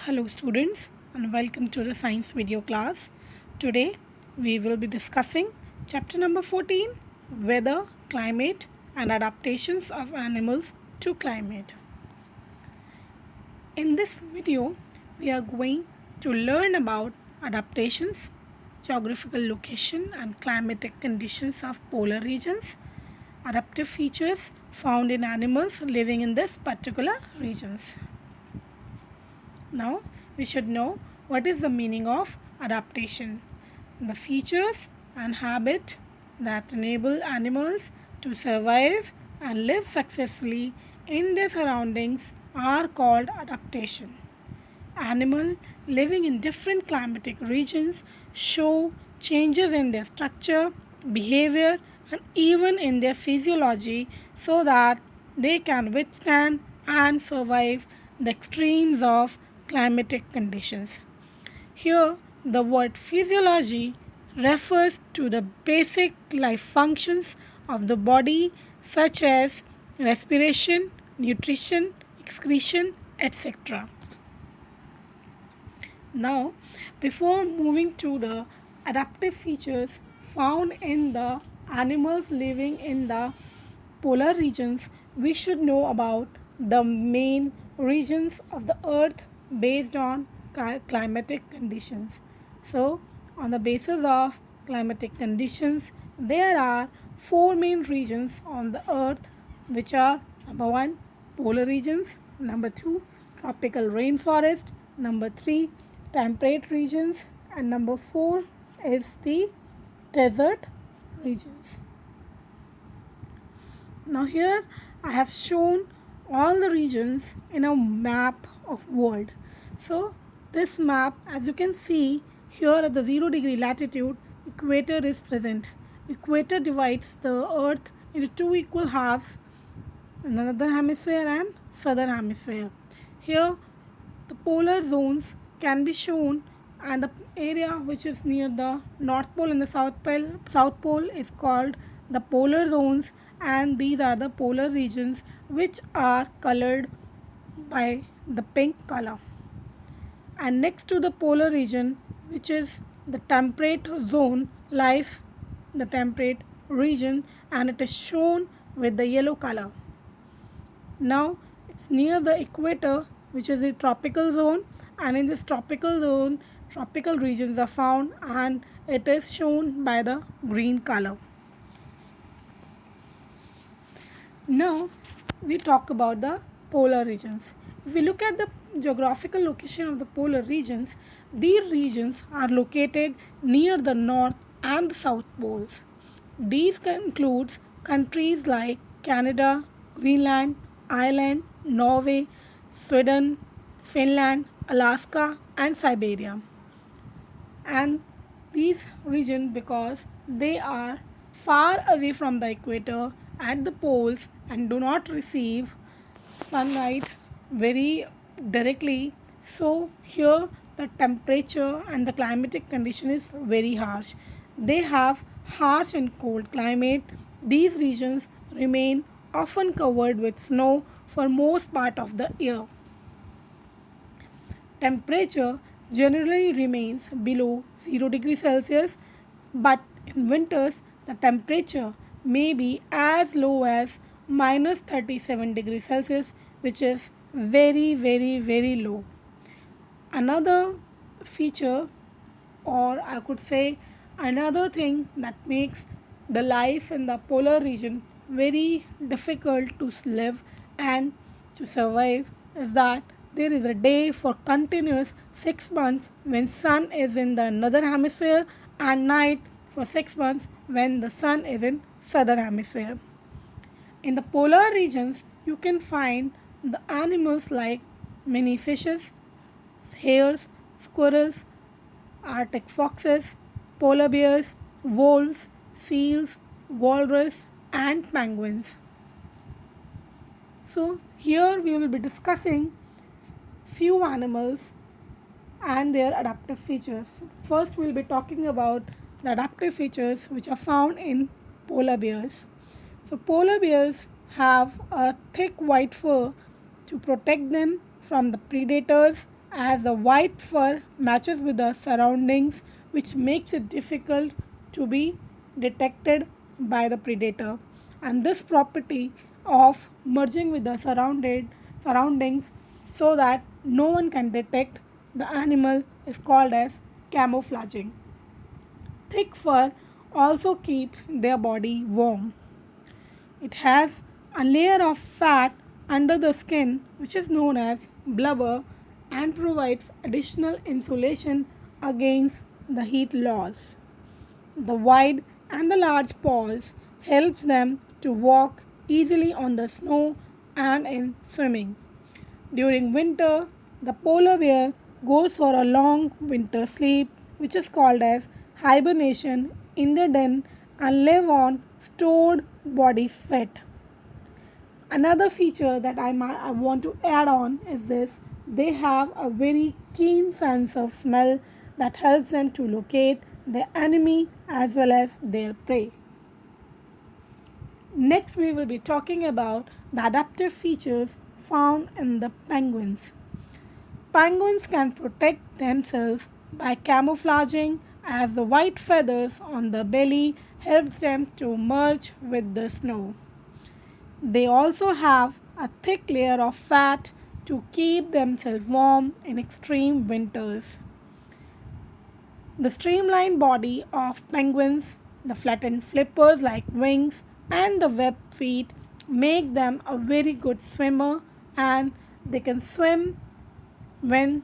Hello students and welcome to the science video class. Today we will be discussing chapter number 14, weather, climate and adaptations of animals to climate. In this video we are going to learn about adaptations, geographical location and climatic conditions of polar regions, adaptive features found in animals living in this particular regions. Now we should know what is the meaning of adaptation. The features and habit that enable animals to survive and live successfully in their surroundings are called adaptation. Animals living in different climatic regions show changes in their structure, behavior and even in their physiology so that they can withstand and survive the extremes of climatic conditions. Here, the word physiology refers to the basic life functions of the body such as respiration, nutrition, excretion, etc. Now, before moving to the adaptive features found in the animals living in the polar regions, we should know about the main regions of the earth based on climatic conditions. So, on the basis of climatic conditions, there are four main regions on the earth which are number 1 polar regions, number 2 tropical rainforest, number 3 temperate regions and number 4 is the desert regions. Now here I have shown all the regions in a map of world. So this map, as you can see here at the 0 degree latitude, equator is present. Equator divides the earth into two equal halves, northern hemisphere and southern hemisphere. Here the polar zones can be shown and the area which is near the North Pole and the South Pole is called the polar zones, and these are the polar regions which are colored by the pink color. And next to the polar region, which is the temperate zone, lies the temperate region and it is shown with the yellow color. Now it's near the equator, which is the tropical zone, and in this tropical zone tropical regions are found and it is shown by the green color. Now we talk about the polar regions. If we look at the geographical location of the polar regions, these regions are located near the north and the south poles. These includes countries like Canada, Greenland, Ireland, Norway, Sweden, Finland, Alaska and Siberia. And these regions, because they are far away from the equator at the poles and do not receive sunlight very directly, so here the temperature and the climatic condition is very harsh. They have harsh and cold climate. These regions remain often covered with snow for most part of the year. Temperature generally remains below 0 degrees Celsius, but in winters the temperature may be as low as minus 37 degrees Celsius, which is very low. Another feature, or I could say another thing that makes the life in the polar region very difficult to live and to survive is that there is a day for continuous 6 months when sun is in the northern hemisphere and night for 6 months when the sun is in southern hemisphere. In the polar regions you can find the animals like many fishes, hares, squirrels, Arctic foxes, polar bears, wolves, seals, walrus and penguins. So here we will be discussing few animals and their adaptive features. First we will be talking about the adaptive features which are found in polar bears. So polar bears have a thick white fur to protect them from the predators as the white fur matches with the surroundings, which makes it difficult to be detected by the predator. And this property of merging with the surroundings so that no one can detect the animal is called as camouflaging. Thick fur also keeps their body warm. It has a layer of fat under the skin which is known as blubber and provides additional insulation against the heat loss. The wide and the large paws helps them to walk easily on the snow and in swimming. During winter, the polar bear goes for a long winter sleep which is called as hibernation in their den and live on stored body fat. Another feature that I want to add on is this: they have a very keen sense of smell that helps them to locate their enemy as well as their prey. Next, we will be talking about the adaptive features found in the penguins. Penguins can protect themselves by camouflaging as the white feathers on the belly helps them to merge with the snow. They also have a thick layer of fat to keep themselves warm in extreme winters. The streamlined body of penguins, the flattened flippers like wings, and the webbed feet make them a very good swimmer, and they can swim when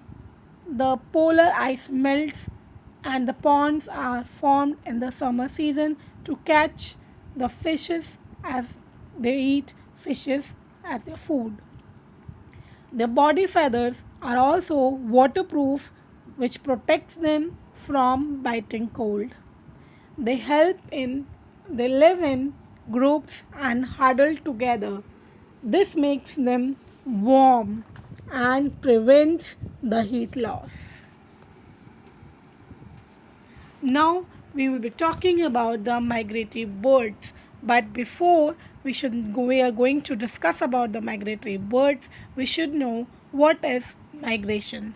the polar ice melts and the ponds are formed in the summer season to catch the fishes as they eat fishes as their food. Their body feathers are also waterproof, which protects them from biting cold. They they live in groups and huddle together. This makes them warm and prevents the heat loss. Now we will be talking about the migratory birds. But before we are going to discuss about the migratory birds, we should know what is migration.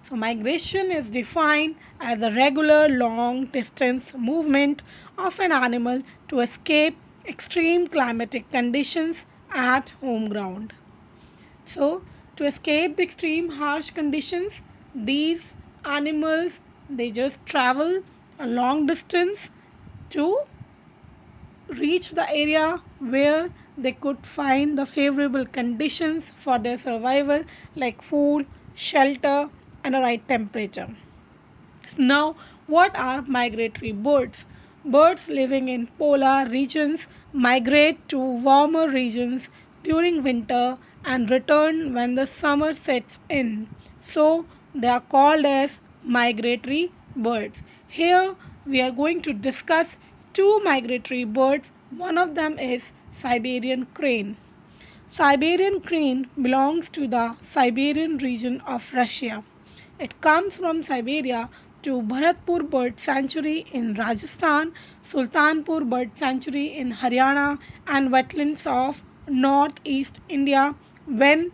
So migration is defined as a regular long distance movement of an animal to escape extreme climatic conditions at home ground. So to escape the extreme harsh conditions, these animals they just travel a long distance to reach the area where they could find the favorable conditions for their survival like food, shelter and a right temperature. Now, what are migratory birds? Birds living in polar regions migrate to warmer regions during winter and return when the summer sets in. So, they are called as migratory birds. Here, we are going to discuss two migratory birds. One of them is Siberian crane. Siberian crane belongs to the Siberian region of Russia. It comes from Siberia to Bharatpur Bird Sanctuary in Rajasthan, Sultanpur Bird Sanctuary in Haryana, and wetlands of northeast India when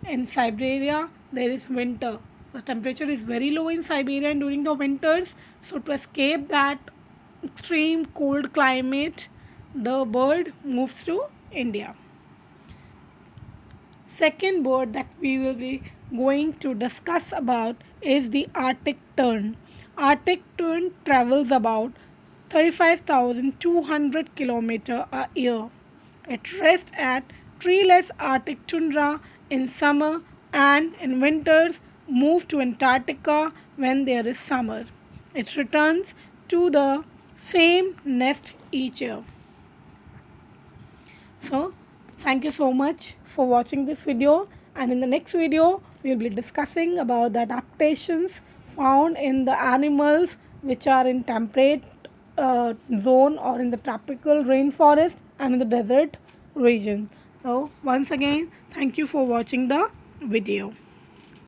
in Siberia there is winter. The temperature is very low in Siberia during the winters, so to escape that extreme cold climate, the bird moves to India. Second bird that we will be going to discuss about is the Arctic tern. Arctic tern travels about 35,200 kilometers a year. It rests at treeless Arctic tundra in summer and in winters move to Antarctica when there is summer. It returns to the same nest each year. So, thank you so much for watching this video, and in the next video we will be discussing about the adaptations found in the animals which are in temperate zone or in the tropical rainforest and in the desert region. So once again, thank you for watching the video.